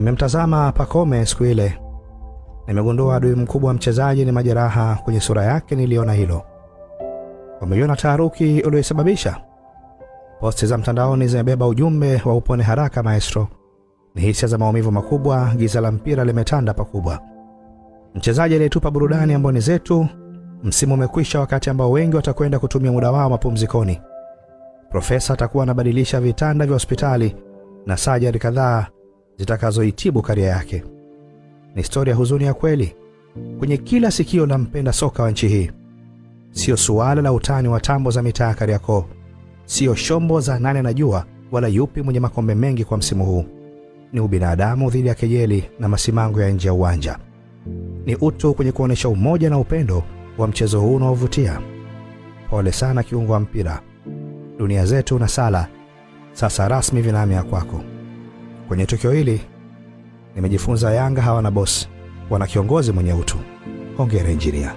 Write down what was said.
Nimemtazama Pacome siku ile. Nimegundua adui mkubwa wa mchezaji ni majeraha kwenye sura yake. Niliona hilo. Umeiona taharuki uliyosababisha? Posti za mtandaoni zimebeba ujumbe wa upone haraka maestro. Ni hisia za maumivu makubwa, giza la mpira limetanda pakubwa. Mchezaji aliyetupa burudani amboni zetu, msimu umekwisha wakati ambao wengi watakwenda kutumia muda wao mapumzikoni. Profesa atakuwa anabadilisha vitanda vya hospitali na sajari kadhaa zitakazoitibu karia yake. Ni historia huzuni ya kweli kwenye kila sikio la mpenda soka wa nchi hii. Sio suala la utani wa tambo za mitaa Kariakoo, sio shombo za nane na jua, wala yupi mwenye makombe mengi kwa msimu huu. Ni ubinadamu dhidi ya kejeli na masimango ya nje ya uwanja. Ni utu kwenye kuonesha umoja na upendo wa mchezo huu unaovutia. Pole sana kiungo wa mpira. Dunia zetu na sala sasa rasmi vinahamia kwako. Kwenye tukio hili nimejifunza Yanga hawana boss, wana kiongozi mwenye utu. Hongera Injinia.